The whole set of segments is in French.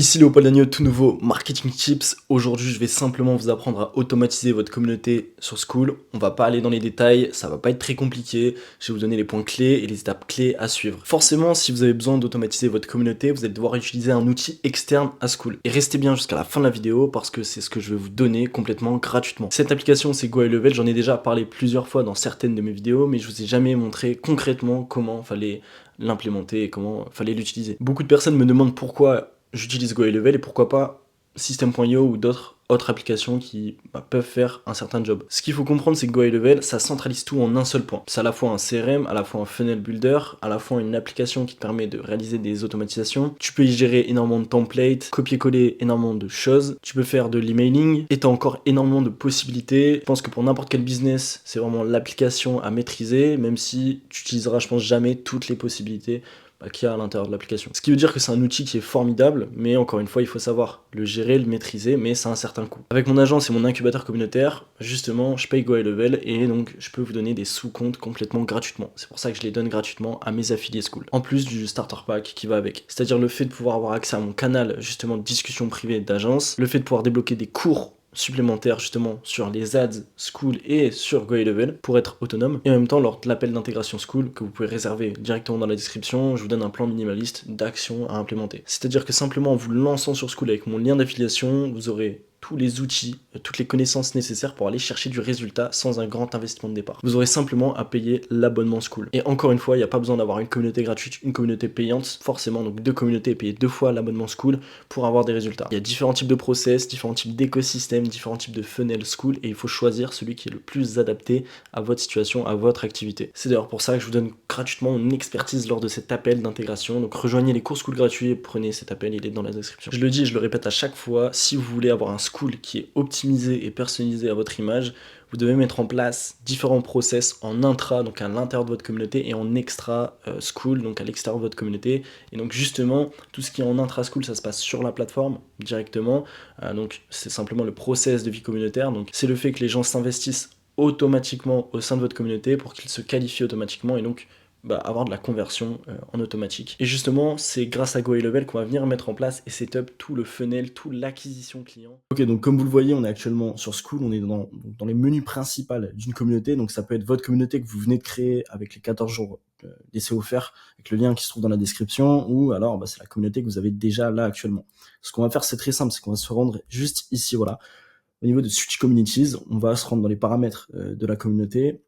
Ici Léopold Agneau, tout nouveau Marketing Tips. Aujourd'hui, je vais simplement vous apprendre à automatiser votre communauté sur Skool. On va pas aller dans les détails, ça va pas être très compliqué. Je vais vous donner les points clés et les étapes clés à suivre. Forcément, si vous avez besoin d'automatiser votre communauté, vous allez devoir utiliser un outil externe à Skool. Et restez bien jusqu'à la fin de la vidéo parce que c'est ce que je vais vous donner complètement gratuitement. Cette application, c'est GoHighLevel. J'en ai déjà parlé plusieurs fois dans certaines de mes vidéos, mais je vous ai jamais montré concrètement comment fallait l'implémenter et comment fallait l'utiliser. Beaucoup de personnes me demandent pourquoi j'utilise GoHighLevel et pourquoi pas System.io ou d'autres applications qui peuvent faire un certain job. Ce qu'il faut comprendre, c'est que GoHighLevel, ça centralise tout en un seul point. C'est à la fois un CRM, à la fois un funnel builder, à la fois une application qui te permet de réaliser des automatisations. Tu peux y gérer énormément de templates, copier-coller énormément de choses. Tu peux faire de l'emailing et tu as encore énormément de possibilités. Je pense que pour n'importe quel business, c'est vraiment l'application à maîtriser, même si tu utiliseras, je pense, jamais toutes les possibilités qu'il y a à l'intérieur de l'application. Ce qui veut dire que c'est un outil qui est formidable, mais encore une fois, il faut savoir le gérer, le maîtriser, mais ça a un certain coût. Avec mon agence et mon incubateur communautaire, justement, je paye GoHighLevel et donc je peux vous donner des sous-comptes complètement gratuitement. C'est pour ça que je les donne gratuitement à mes affiliés Skool. En plus du starter pack qui va avec. C'est-à-dire le fait de pouvoir avoir accès à mon canal, justement, de discussion privée d'agence, le fait de pouvoir débloquer des cours supplémentaires justement sur les ads Skool et sur GoHighLevel pour être autonome, et en même temps lors de l'appel d'intégration Skool que vous pouvez réserver directement dans la description, je vous donne un plan minimaliste d'actions à implémenter. C'est-à-dire que simplement en vous lançant sur Skool avec mon lien d'affiliation, vous aurez tous les outils, toutes les connaissances nécessaires pour aller chercher du résultat sans un grand investissement de départ. Vous aurez simplement à payer l'abonnement Skool. Et encore une fois, il n'y a pas besoin d'avoir une communauté gratuite, une communauté payante, forcément, donc 2 communautés et payer 2 fois l'abonnement Skool pour avoir des résultats. Il y a différents types de process, différents types d'écosystèmes, différents types de funnel Skool, et il faut choisir celui qui est le plus adapté à votre situation, à votre activité. C'est d'ailleurs pour ça que je vous donne gratuitement une expertise lors de cet appel d'intégration. Donc rejoignez les cours Skool gratuits et prenez cet appel, il est dans la description. Je le dis et je le répète à chaque fois, si vous voulez avoir un Skool qui est optimisé et personnalisé à votre image, vous devez mettre en place différents process en intra, donc à l'intérieur de votre communauté, et en extra Skool, donc à l'extérieur de votre communauté. Et donc justement, tout ce qui est en intra Skool, ça se passe sur la plateforme directement. Donc c'est simplement le process de vie communautaire. Donc c'est le fait que les gens s'investissent automatiquement au sein de votre communauté pour qu'ils se qualifient automatiquement et donc avoir de la conversion en automatique. Et justement, c'est grâce à GoHighLevel qu'on va venir mettre en place et setup tout le funnel, toute l'acquisition client. Ok, donc comme vous le voyez, on est actuellement sur Skool, on est dans les menus principaux d'une communauté, donc ça peut être votre communauté que vous venez de créer avec les 14 jours d'essai offert, avec le lien qui se trouve dans la description, ou alors c'est la communauté que vous avez déjà là actuellement. Ce qu'on va faire, c'est très simple, c'est qu'on va se rendre juste ici, voilà. Au niveau de Switch Communities, on va se rendre dans les paramètres de la communauté,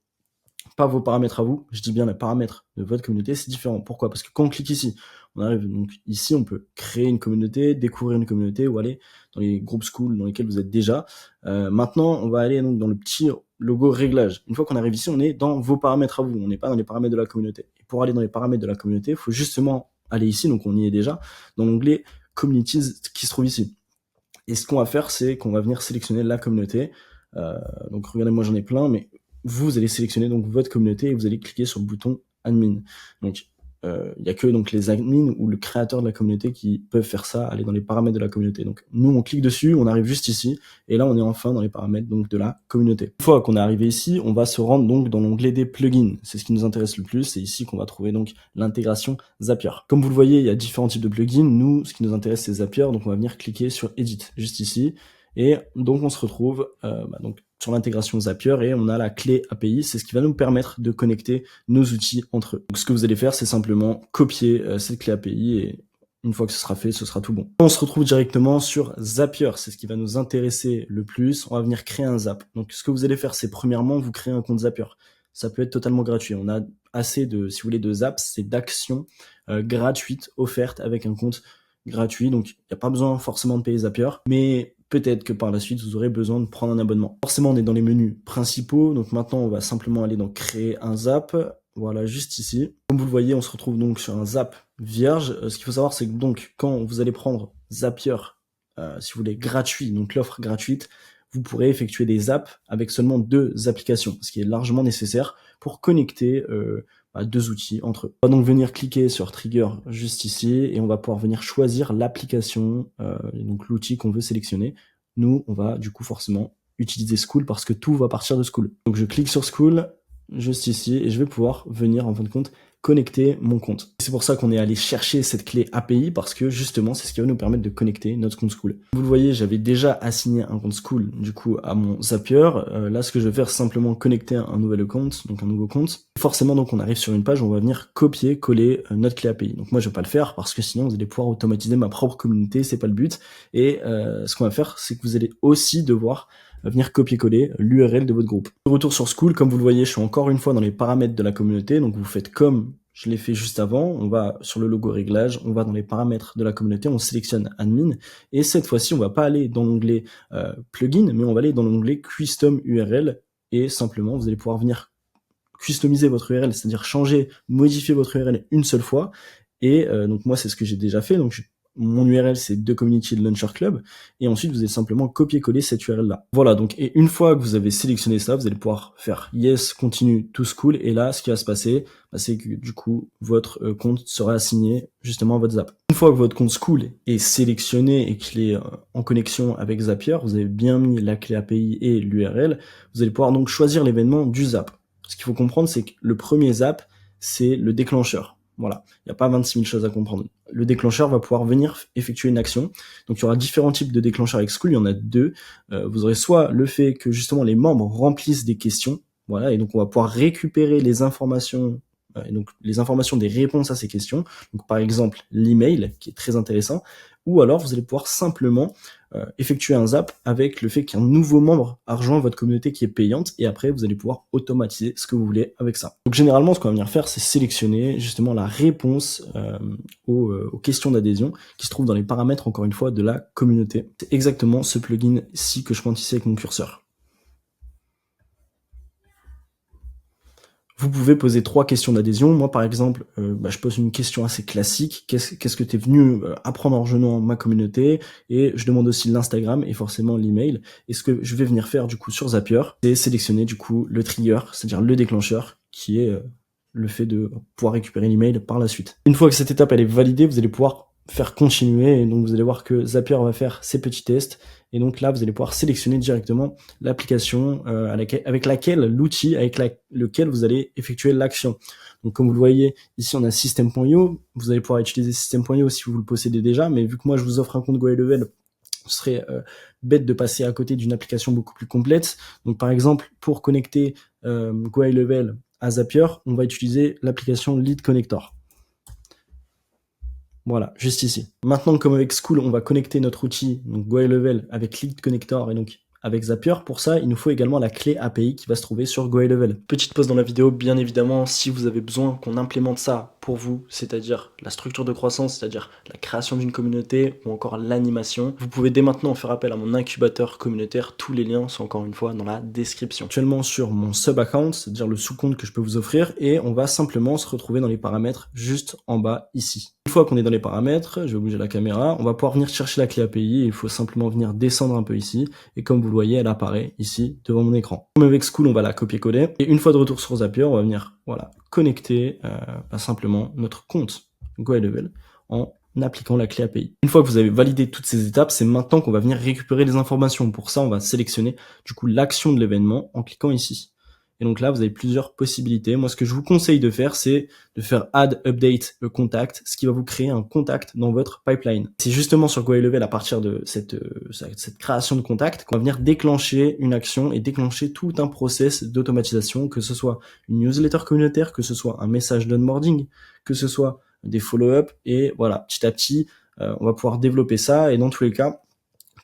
pas vos paramètres à vous, je dis bien les paramètres de votre communauté, c'est différent. Pourquoi? Parce que quand on clique ici, on arrive donc ici, on peut créer une communauté, découvrir une communauté ou aller dans les groupes Skool dans lesquels vous êtes déjà. Maintenant, on va aller donc dans le petit logo réglage. Une fois qu'on arrive ici, on est dans vos paramètres à vous, on n'est pas dans les paramètres de la communauté. Et pour aller dans les paramètres de la communauté, il faut justement aller ici, donc on y est déjà, dans l'onglet Communities qui se trouve ici. Et ce qu'on va faire, c'est qu'on va venir sélectionner la communauté. Donc regardez, moi j'en ai plein, mais vous allez sélectionner donc votre communauté et vous allez cliquer sur le bouton admin. Donc il n'y a que donc les admins ou le créateur de la communauté qui peuvent faire ça, aller dans les paramètres de la communauté. Donc nous on clique dessus, on arrive juste ici et là on est enfin dans les paramètres donc de la communauté. Une fois qu'on est arrivé ici, on va se rendre donc dans l'onglet des plugins. C'est ce qui nous intéresse le plus, c'est ici qu'on va trouver donc l'intégration Zapier. Comme vous le voyez, il y a différents types de plugins. Nous, ce qui nous intéresse c'est Zapier, donc on va venir cliquer sur Edit juste ici. Et donc on se retrouve donc sur l'intégration Zapier et on a la clé API, c'est ce qui va nous permettre de connecter nos outils entre eux. Donc ce que vous allez faire, c'est simplement copier cette clé API et une fois que ce sera fait, ce sera tout bon. On se retrouve directement sur Zapier, c'est ce qui va nous intéresser le plus. On va venir créer un Zap. Donc ce que vous allez faire, c'est premièrement, vous créez un compte Zapier. Ça peut être totalement gratuit. On a assez de, si vous voulez, de Zaps, c'est d'actions gratuites offertes avec un compte gratuit. Donc il n'y a pas besoin forcément de payer Zapier, mais peut-être que par la suite, vous aurez besoin de prendre un abonnement. Forcément, on est dans les menus principaux. Donc maintenant, on va simplement aller dans créer un Zap. Voilà, juste ici. Comme vous le voyez, on se retrouve donc sur un Zap vierge. Ce qu'il faut savoir, c'est que donc, quand vous allez prendre Zapier, si vous voulez, gratuit, donc l'offre gratuite, vous pourrez effectuer des zaps avec seulement 2 applications, ce qui est largement nécessaire pour connecter 2 outils entre eux. On va donc venir cliquer sur Trigger juste ici et on va pouvoir venir choisir l'application, donc l'outil qu'on veut sélectionner. Nous, on va du coup forcément utiliser Skool parce que tout va partir de Skool. Donc je clique sur Skool juste ici et je vais pouvoir venir en fin de compte connecter mon compte. C'est pour ça qu'on est allé chercher cette clé API parce que justement, c'est ce qui va nous permettre de connecter notre compte Skool. Vous le voyez, j'avais déjà assigné un compte Skool du coup à mon Zapier. Là, ce que je vais faire, c'est simplement connecter un nouvel compte, donc un nouveau compte. Forcément, donc on arrive sur une page où on va venir copier, coller notre clé API. Donc moi, je vais pas le faire parce que sinon, vous allez pouvoir automatiser ma propre communauté, c'est pas le but. Et ce qu'on va faire, c'est que vous allez aussi devoir venir copier-coller l'URL de votre groupe. De retour sur Skool, comme vous le voyez, je suis encore une fois dans les paramètres de la communauté, donc vous faites comme je l'ai fait juste avant, on va sur le logo réglage, on va dans les paramètres de la communauté, on sélectionne admin, et cette fois-ci, on va pas aller dans l'onglet plugin, mais on va aller dans l'onglet custom URL, et simplement, vous allez pouvoir venir customiser votre URL, c'est-à-dire changer, modifier votre URL une seule fois, et donc moi, c'est ce que j'ai déjà fait, donc mon URL c'est The Community Launcher Club, et ensuite vous allez simplement copier-coller cette URL là. Voilà, donc et une fois que vous avez sélectionné ça, vous allez pouvoir faire Yes, continue to Skool, et là ce qui va se passer, c'est que du coup votre compte sera assigné justement à votre Zap. Une fois que votre compte Skool est sélectionné et qu'il est en connexion avec Zapier, vous avez bien mis la clé API et l'URL, vous allez pouvoir donc choisir l'événement du Zap. Ce qu'il faut comprendre, c'est que le premier Zap, c'est le déclencheur. Voilà, il n'y a pas 26 000 choses à comprendre. Le déclencheur va pouvoir venir effectuer une action. Donc il y aura différents types de déclencheurs avec Skool, il y en a deux. Vous aurez soit le fait que justement les membres remplissent des questions, voilà, et donc on va pouvoir récupérer les informations, et donc les informations des réponses à ces questions. Donc par exemple l'email, qui est très intéressant, ou alors vous allez pouvoir simplement effectuer un zap avec le fait qu'un nouveau membre a rejoint votre communauté qui est payante, et après vous allez pouvoir automatiser ce que vous voulez avec ça. Donc généralement ce qu'on va venir faire, c'est sélectionner justement la réponse aux questions d'adhésion qui se trouvent dans les paramètres encore une fois de la communauté. C'est exactement ce plugin-ci que je pointe ici avec mon curseur. Vous pouvez poser 3 questions d'adhésion. Moi, par exemple, je pose une question assez classique. Qu'est-ce que tu es venu apprendre en rejoignant ma communauté? Et je demande aussi l'Instagram et forcément l'email. Et ce que je vais venir faire du coup sur Zapier, c'est sélectionner du coup le trigger, c'est-à-dire le déclencheur, qui est le fait de pouvoir récupérer l'email par la suite. Une fois que cette étape elle est validée, vous allez pouvoir faire continuer, et donc vous allez voir que Zapier va faire ses petits tests, et donc là vous allez pouvoir sélectionner directement l'application avec laquelle, l'outil avec lequel vous allez effectuer l'action. Donc comme vous le voyez, ici on a System.io, vous allez pouvoir utiliser System.io si vous le possédez déjà, mais vu que moi je vous offre un compte GoHighLevel, ce serait bête de passer à côté d'une application beaucoup plus complète. Donc par exemple, pour connecter GoHighLevel à Zapier, on va utiliser l'application Lead Connector. Voilà, juste ici. Maintenant, comme avec Skool, on va connecter notre outil, donc GoHighLevel, avec Lead Connector et donc avec Zapier. Pour ça, il nous faut également la clé API qui va se trouver sur GoHighLevel. Petite pause dans la vidéo, bien évidemment, si vous avez besoin qu'on implémente ça pour vous, c'est-à-dire la structure de croissance, c'est-à-dire la création d'une communauté ou encore l'animation, vous pouvez dès maintenant faire appel à mon incubateur communautaire. Tous les liens sont encore une fois dans la description. Actuellement sur mon sub-account, c'est-à-dire le sous-compte que je peux vous offrir, et on va simplement se retrouver dans les paramètres juste en bas ici. Une fois qu'on est dans les paramètres, je vais bouger la caméra, on va pouvoir venir chercher la clé API, il faut simplement venir descendre un peu ici, et comme vous le voyez, elle apparaît ici devant mon écran. Comme avec Skool, on va la copier-coller, et une fois de retour sur Zapier, on va venir connecter simplement notre compte GoHighLevel en appliquant la clé API. Une fois que vous avez validé toutes ces étapes, c'est maintenant qu'on va venir récupérer les informations. Pour ça, on va sélectionner du coup l'action de l'événement en cliquant ici. Et donc là, vous avez plusieurs possibilités. Moi, ce que je vous conseille de faire, c'est de faire Add Update Contact, ce qui va vous créer un contact dans votre pipeline. C'est justement sur GoHighLevel, à partir de cette création de contact, qu'on va venir déclencher une action et déclencher tout un process d'automatisation, que ce soit une newsletter communautaire, que ce soit un message d'onboarding, que ce soit des follow-up, et voilà, petit à petit, on va pouvoir développer ça. Et dans tous les cas,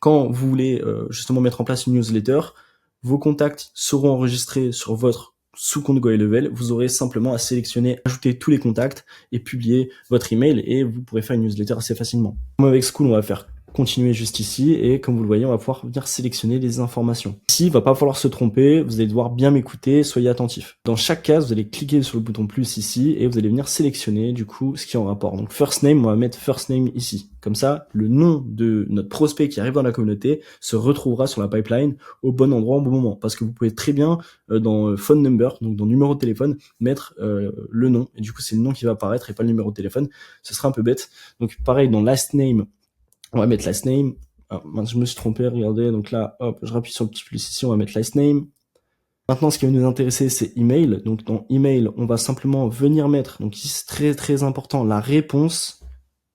quand vous voulez justement mettre en place une newsletter, vos contacts seront enregistrés sur votre sous-compte GoHighLevel. Vous aurez simplement à sélectionner, ajouter tous les contacts et publier votre email, et vous pourrez faire une newsletter assez facilement. Comme avec Skool, on va faire continuer juste ici, et comme vous le voyez, on va pouvoir venir sélectionner les informations. Ici, il va pas falloir se tromper, vous allez devoir bien m'écouter, soyez attentifs. Dans chaque case, vous allez cliquer sur le bouton plus ici, et vous allez venir sélectionner du coup ce qui est en rapport. Donc first name, on va mettre first name ici. Comme ça, le nom de notre prospect qui arrive dans la communauté se retrouvera sur la pipeline au bon endroit au bon moment. Parce que vous pouvez très bien, dans phone number, donc dans numéro de téléphone, mettre le nom. Et du coup, c'est le nom qui va apparaître et pas le numéro de téléphone. Ce sera un peu bête. Donc pareil, dans last name, on va mettre last name. Ah, je me suis trompé, regardez. Donc là, hop, je rappuie sur le petit plus ici, on va mettre last name. Maintenant, ce qui va nous intéresser, c'est email. Donc, dans email, on va simplement venir mettre, donc ici, c'est très très important, la réponse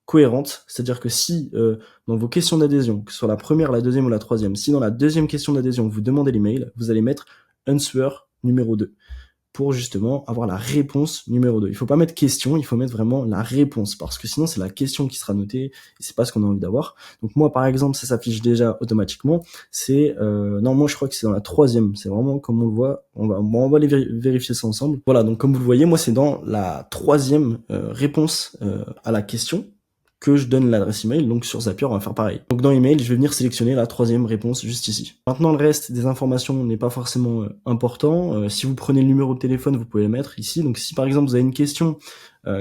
cohérente. C'est-à-dire que si, dans vos questions d'adhésion, que ce soit la première, la deuxième ou la troisième, si dans la deuxième question d'adhésion, vous demandez l'email, vous allez mettre answer numéro 2 pour justement avoir la réponse numéro 2. Il faut pas mettre question, il faut mettre vraiment la réponse, parce que sinon c'est la question qui sera notée, et c'est pas ce qu'on a envie d'avoir. Donc moi par exemple, ça s'affiche déjà automatiquement, c'est, non moi je crois que c'est dans la troisième, c'est vraiment comme on le voit, on va aller vérifier ça ensemble. Voilà, donc comme vous le voyez, moi c'est dans la troisième réponse à la question, que je donne l'adresse email, donc sur Zapier on va faire pareil. Donc dans email, je vais venir sélectionner la troisième réponse juste ici. Maintenant le reste des informations n'est pas forcément important. Si vous prenez le numéro de téléphone, vous pouvez le mettre ici. Donc si par exemple vous avez une question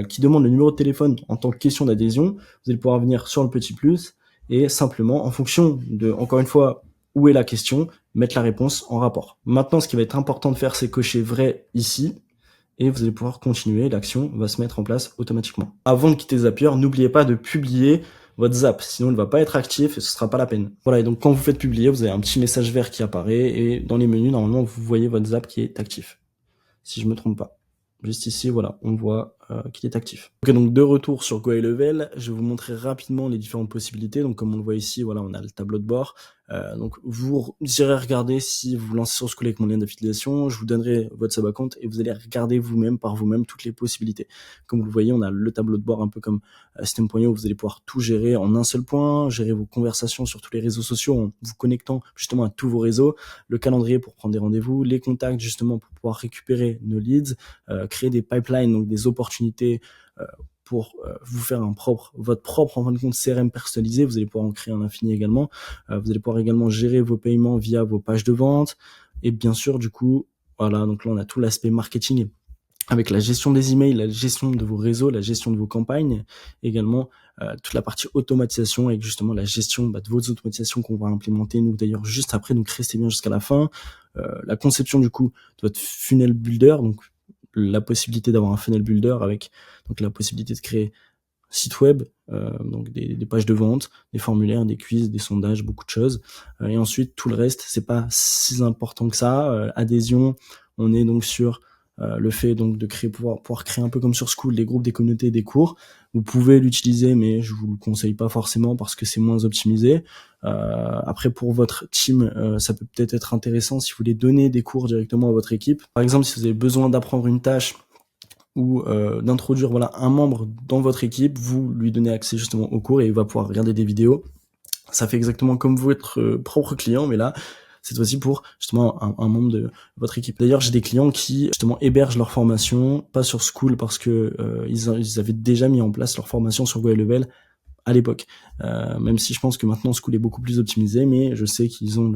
qui demande le numéro de téléphone en tant que question d'adhésion, vous allez pouvoir venir sur le petit plus et simplement en fonction de, encore une fois, où est la question, mettre la réponse en rapport. Maintenant ce qui va être important de faire, c'est cocher vrai ici, et vous allez pouvoir continuer, l'action va se mettre en place automatiquement. Avant de quitter Zapier, n'oubliez pas de publier votre Zap, sinon il ne va pas être actif et ce sera pas la peine. Voilà, et donc quand vous faites publier, vous avez un petit message vert qui apparaît et dans les menus, normalement, vous voyez votre Zap qui est actif, si je me trompe pas. Juste ici, voilà, on voit qu'il est actif. Ok, donc de retour sur GoHighLevel, je vais vous montrer rapidement les différentes possibilités. Donc comme on le voit ici, voilà, on a le tableau de bord. Donc vous irez regarder si vous lancez sur Skool avec mon lien d'affiliation, je vous donnerai votre sub-account et vous allez regarder vous-même par vous-même toutes les possibilités. Comme vous le voyez, on a le tableau de bord un peu comme System.io où vous allez pouvoir tout gérer en un seul point, gérer vos conversations sur tous les réseaux sociaux en vous connectant justement à tous vos réseaux, le calendrier pour prendre des rendez-vous, les contacts justement pour pouvoir récupérer nos leads, créer des pipelines, donc des opportunités pour vous faire votre propre en fin de compte CRM personnalisé. Vous allez pouvoir en créer un infini également. Vous allez pouvoir également gérer vos paiements via vos pages de vente. Et bien sûr, du coup, voilà, donc là on a tout l'aspect marketing avec la gestion des emails, la gestion de vos réseaux, la gestion de vos campagnes, également toute la partie automatisation avec justement la gestion de vos automatisations qu'on va implémenter nous d'ailleurs juste après, donc restez bien jusqu'à la fin. La conception du coup de votre funnel builder, donc la possibilité d'avoir un funnel builder avec donc la possibilité de créer site web, donc des pages de vente, des formulaires, des quiz, des sondages, beaucoup de choses. Et ensuite tout le reste, c'est pas si important que ça. Adhésion, on est donc sur le fait donc de pouvoir créer un peu comme sur Skool des groupes, des communautés, des cours. Vous pouvez l'utiliser, mais je vous le conseille pas forcément parce que c'est moins optimisé. Après pour votre team, ça peut peut-être être intéressant si vous voulez donner des cours directement à votre équipe. Par exemple, si vous avez besoin d'apprendre une tâche ou d'introduire voilà un membre dans votre équipe, vous lui donnez accès justement au cours et il va pouvoir regarder des vidéos. Ça fait exactement comme votre propre client, mais là cette fois-ci pour justement un membre de votre équipe. D'ailleurs, j'ai des clients qui justement hébergent leur formation, pas sur Skool parce que ils avaient déjà mis en place leur formation sur GoHighLevel à l'époque. Même si je pense que maintenant Skool est beaucoup plus optimisé, mais je sais qu'ils ont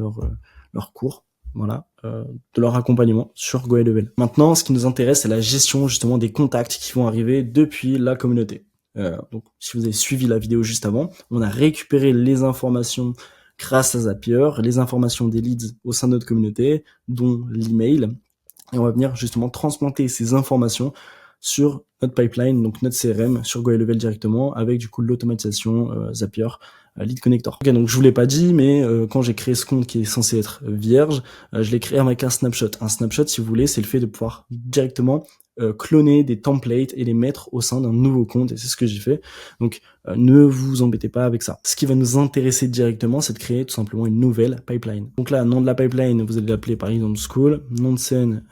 leur cours, voilà, de leur accompagnement sur GoHighLevel. Maintenant, ce qui nous intéresse, c'est la gestion justement des contacts qui vont arriver depuis la communauté. Donc, si vous avez suivi la vidéo juste avant, on a récupéré les informations grâce à Zapier, les informations des leads au sein de notre communauté, dont l'email, et on va venir justement transplanter ces informations sur notre pipeline, donc notre CRM, sur GoHighLevel directement, avec du coup l'automatisation Zapier Lead Connector. Ok, donc je vous l'ai pas dit, mais quand j'ai créé ce compte qui est censé être vierge, je l'ai créé avec un snapshot. Un snapshot, si vous voulez, c'est le fait de pouvoir directement cloner des templates et les mettre au sein d'un nouveau compte, et c'est ce que j'ai fait. Donc ne vous embêtez pas avec ça. Ce qui va nous intéresser directement, c'est de créer tout simplement une nouvelle pipeline. Donc là, nom de la pipeline, vous allez l'appeler par exemple Skool, nom de scène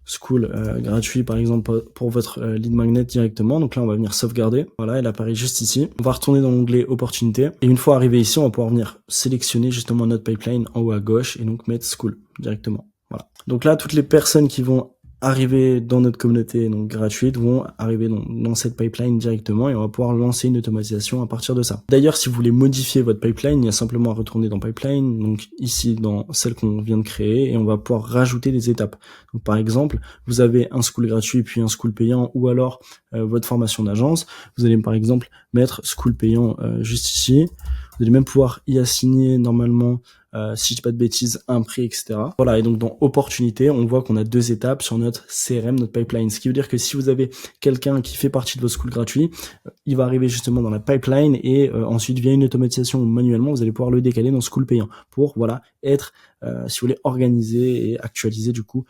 Skool gratuit par exemple pour votre lead magnet directement. Donc là on va venir sauvegarder, voilà, elle apparaît juste ici. On va retourner dans l'onglet opportunité et une fois arrivé ici on va pouvoir venir sélectionner justement notre pipeline en haut à gauche et donc mettre Skool directement. Voilà. Donc là toutes les personnes qui vont arriver dans notre communauté donc gratuite vont arriver dans cette pipeline directement et on va pouvoir lancer une automatisation à partir de ça. D'ailleurs, si vous voulez modifier votre pipeline, il y a simplement à retourner dans pipeline, donc ici dans celle qu'on vient de créer et on va pouvoir rajouter des étapes. Donc par exemple, vous avez un Skool gratuit puis un Skool payant ou alors votre formation d'agence. Vous allez par exemple mettre Skool payant juste ici. Vous allez même pouvoir y assigner normalement si je dis pas de bêtises, un prix, etc. Voilà, et donc dans opportunité, on voit qu'on a 2 étapes sur notre CRM, notre pipeline. Ce qui veut dire que si vous avez quelqu'un qui fait partie de votre school gratuit, il va arriver justement dans la pipeline et ensuite via une automatisation ou manuellement, vous allez pouvoir le décaler dans school payant pour être, si vous voulez, organisé et actualiser du coup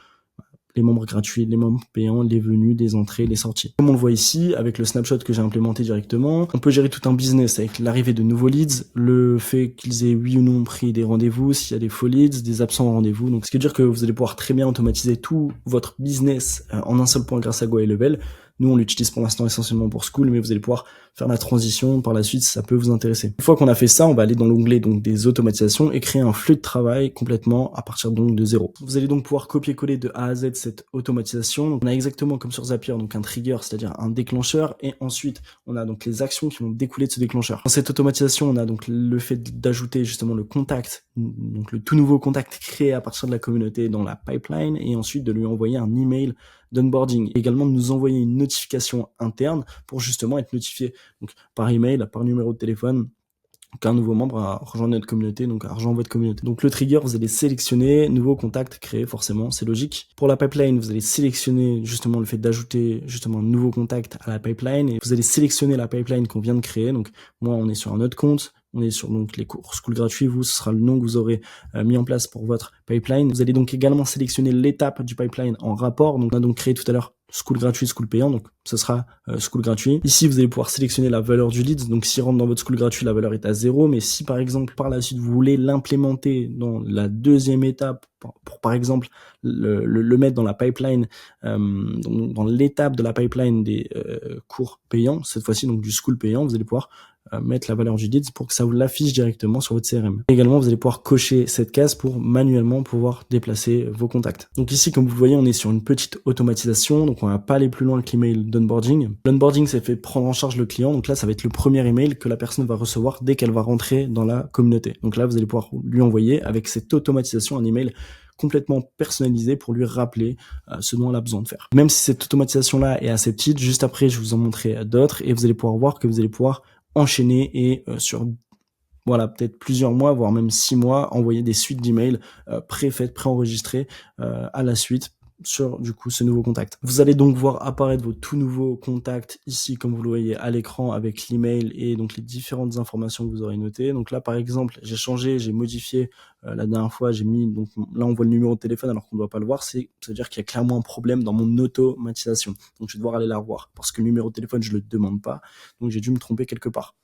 les membres gratuits, les membres payants, les venues, les entrées, les sorties. Comme on le voit ici, avec le snapshot que j'ai implémenté directement, on peut gérer tout un business avec l'arrivée de nouveaux leads, le fait qu'ils aient oui ou non pris des rendez-vous, s'il y a des faux leads, des absents en rendez-vous. Donc, ce qui veut dire que vous allez pouvoir très bien automatiser tout votre business en un seul point grâce à Go High Level. Nous, on l'utilise pour l'instant essentiellement pour School, mais vous allez pouvoir faire la transition par la suite si ça peut vous intéresser. Une fois qu'on a fait ça, on va aller dans l'onglet donc des automatisations et créer un flux de travail complètement à partir donc de 0. Vous allez donc pouvoir copier-coller de A à Z cette automatisation. Donc, on a exactement comme sur Zapier, donc un trigger, c'est-à-dire un déclencheur, et ensuite on a donc les actions qui vont découler de ce déclencheur. Dans cette automatisation, on a donc le fait d'ajouter justement le contact, donc le tout nouveau contact créé à partir de la communauté dans la pipeline, et ensuite de lui envoyer un email d'onboarding, également de nous envoyer une notification interne pour justement être notifié donc par email, par numéro de téléphone, qu'un nouveau membre a rejoint notre communauté, donc a rejoint votre communauté. Donc le trigger, vous allez sélectionner nouveau contact créé, forcément, c'est logique. Pour la pipeline, vous allez sélectionner justement le fait d'ajouter justement un nouveau contact à la pipeline, et vous allez sélectionner la pipeline qu'on vient de créer. Donc moi, on est sur un autre compte, on est sur donc les cours School gratuits, vous, ce sera le nom que vous aurez mis en place pour votre pipeline. Vous allez donc également sélectionner l'étape du pipeline en rapport. Donc on a donc créé tout à l'heure School gratuit, School payant, donc ce sera School gratuit. Ici, vous allez pouvoir sélectionner la valeur du lead, donc s'il rentre dans votre School gratuit, la valeur est à 0, mais si par exemple par la suite vous voulez l'implémenter dans la deuxième étape, pour par exemple le mettre dans la pipeline, dans l'étape de la pipeline des cours payants, cette fois-ci donc du School payant, vous allez pouvoir mettre la valeur du lead pour que ça vous l'affiche directement sur votre CRM. Également, vous allez pouvoir cocher cette case pour manuellement pouvoir déplacer vos contacts. Donc ici, comme vous le voyez, on est sur une petite automatisation, donc on va pas aller plus loin que l'email d'onboarding. L'onboarding, c'est fait prendre en charge le client, donc là, ça va être le premier email que la personne va recevoir dès qu'elle va rentrer dans la communauté. Donc là, vous allez pouvoir lui envoyer avec cette automatisation un email complètement personnalisé pour lui rappeler ce dont elle a besoin de faire. Même si cette automatisation-là est assez petite, juste après, je vous en montrerai d'autres et vous allez pouvoir voir que vous allez pouvoir enchaîner et sur peut-être plusieurs mois, voire même 6 mois, envoyer des suites d'emails préfaites, préenregistrées à la suite sur du coup ce nouveau contact. Vous allez donc voir apparaître vos tout nouveaux contacts ici, comme vous le voyez à l'écran, avec l'email et donc les différentes informations que vous aurez notées. Donc là, par exemple, j'ai modifié la dernière fois, j'ai mis, donc là on voit le numéro de téléphone alors qu'on ne doit pas le voir, c'est-à-dire qu'il y a clairement un problème dans mon automatisation. Donc je vais devoir aller la revoir parce que le numéro de téléphone, je le demande pas, donc j'ai dû me tromper quelque part.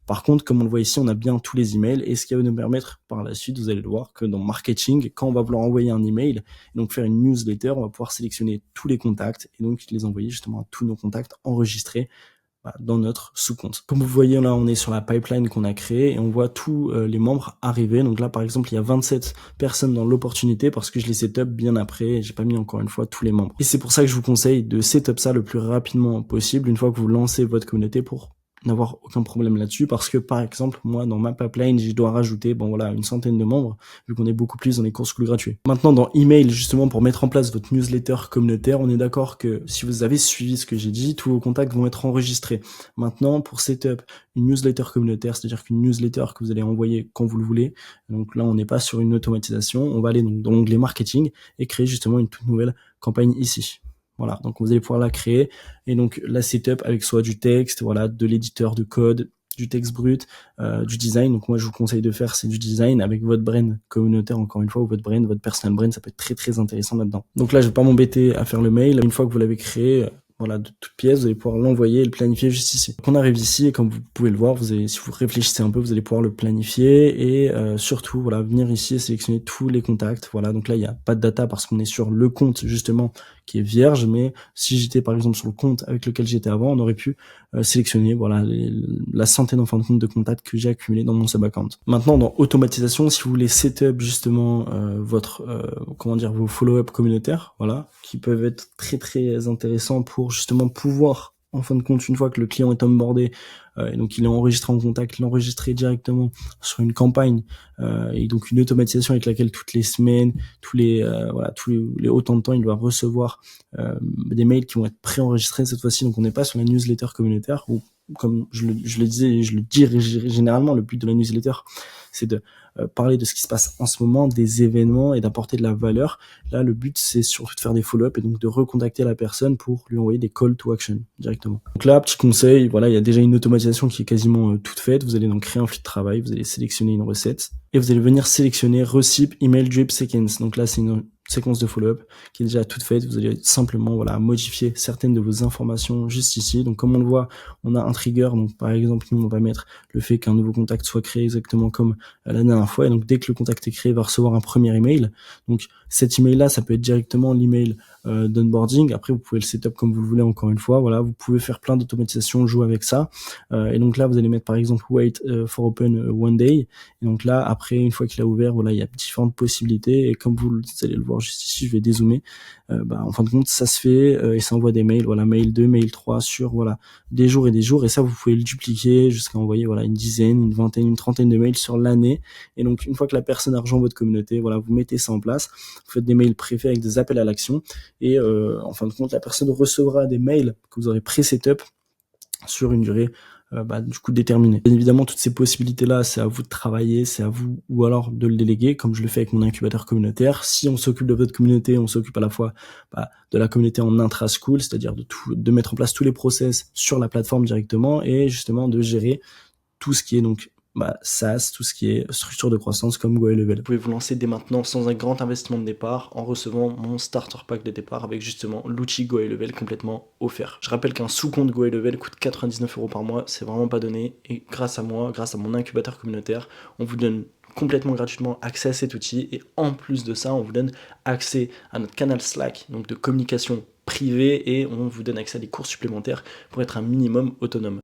Par contre, comme on le voit ici, on a bien tous les emails et ce qui va nous permettre par la suite, vous allez le voir, que dans marketing, quand on va vouloir envoyer un email et donc faire une newsletter, on va pouvoir sélectionner tous les contacts et donc les envoyer justement à tous nos contacts enregistrés dans notre sous-compte. Comme vous voyez là, on est sur la pipeline qu'on a créée et on voit tous les membres arriver. Donc là, par exemple, il y a 27 personnes dans l'opportunité parce que je les set-up bien après et j'ai pas mis encore une fois tous les membres. Et c'est pour ça que je vous conseille de set-up ça le plus rapidement possible une fois que vous lancez votre communauté pour n'avoir aucun problème là-dessus parce que par exemple moi dans ma pipeline je dois rajouter une centaine de membres vu qu'on est beaucoup plus dans les cours School gratuits. Maintenant dans email justement pour mettre en place votre newsletter communautaire, on est d'accord que si vous avez suivi ce que j'ai dit, tous vos contacts vont être enregistrés. Maintenant pour setup une newsletter communautaire, c'est-à-dire qu'une newsletter que vous allez envoyer quand vous le voulez, donc là on n'est pas sur une automatisation, on va aller donc dans l'onglet marketing et créer justement une toute nouvelle campagne ici. Voilà, donc vous allez pouvoir la créer et donc la setup avec soit du texte, de l'éditeur de code, du texte brut, du design. Donc moi je vous conseille de faire c'est du design avec votre brand communautaire encore une fois ou votre personal brand, ça peut être très très intéressant là-dedans. Donc là je vais pas m'embêter à faire le mail. Une fois que vous l'avez créé, de toute pièce, vous allez pouvoir l'envoyer et le planifier juste ici. Donc on arrive ici et comme vous pouvez le voir, si vous réfléchissez un peu, vous allez pouvoir le planifier et surtout venir ici et sélectionner tous les contacts. Donc là il n'y a pas de data parce qu'on est sur le compte justement qui est vierge, mais si j'étais par exemple sur le compte avec lequel j'étais avant, on aurait pu sélectionner la centaine en fin de compte de contacts que j'ai accumulés dans mon sub-account. Maintenant dans automatisation, si vous voulez setup justement vos follow-up communautaires, qui peuvent être très très intéressants pour justement pouvoir en fin de compte, une fois que le client est onboardé, et donc il est enregistré en contact, l'enregistrer directement sur une campagne, et donc une automatisation avec laquelle toutes les semaines, tous les autant de temps, il va recevoir des mails qui vont être préenregistrés cette fois-ci. Donc on n'est pas sur la newsletter communautaire où comme je le disais et je le dis généralement, le but de la newsletter, c'est de parler de ce qui se passe en ce moment, des événements et d'apporter de la valeur. Là, le but, c'est surtout de faire des follow-up et donc de recontacter la personne pour lui envoyer des call to action directement. Donc là, petit conseil, voilà, il y a déjà une automatisation qui est quasiment toute faite. Vous allez donc créer un flux de travail, vous allez sélectionner une recette et vous allez venir sélectionner Receipt Email Drip Sequence. Donc là, c'est une séquence de follow-up qui est déjà toute faite. Vous allez simplement modifier certaines de vos informations juste ici. Donc comme on le voit, on a un trigger. Donc par exemple, nous on va mettre le fait qu'un nouveau contact soit créé exactement comme la dernière fois. Et donc dès que le contact est créé, il va recevoir un premier email. Donc cet email là, ça peut être directement l'email d'onboarding. Après, vous pouvez le setup comme vous le voulez. Encore une fois, voilà, vous pouvez faire plein d'automatisations, jouer avec ça. Et donc là, vous allez mettre par exemple wait for open one day. Et donc là, après, une fois qu'il a ouvert, voilà, il y a différentes possibilités. Et comme vous allez le voir juste ici, je vais dézoomer. En fin de compte, ça se fait et ça envoie des mails. Voilà, mail 2, mail 3 sur des jours et des jours. Et ça, vous pouvez le dupliquer jusqu'à envoyer une dizaine, une vingtaine, une trentaine de mails sur l'année. Et donc, une fois que la personne a rejoint votre communauté, voilà, vous mettez ça en place. Vous faites des mails préfets avec des appels à l'action. Et en fin de compte, la personne recevra des mails que vous aurez pré-setup sur une durée du coup déterminée. Bien évidemment, toutes ces possibilités-là, c'est à vous de travailler, c'est à vous ou alors de le déléguer, comme je le fais avec mon incubateur communautaire. Si on s'occupe de votre communauté, on s'occupe à la fois de la communauté en intra-school, c'est-à-dire de mettre en place tous les process sur la plateforme directement et justement de gérer tout ce qui est donc SaaS, tout ce qui est structure de croissance comme GoHellovel. Vous pouvez vous lancer dès maintenant sans un grand investissement de départ en recevant mon starter pack de départ avec justement l'outil GoHellovel complètement offert. Je rappelle qu'un sous-compte GoHellovel coûte 99 € par mois, c'est vraiment pas donné et grâce à moi, grâce à mon incubateur communautaire, on vous donne complètement gratuitement accès à cet outil et en plus de ça, on vous donne accès à notre canal Slack, donc de communication privée et on vous donne accès à des cours supplémentaires pour être un minimum autonome.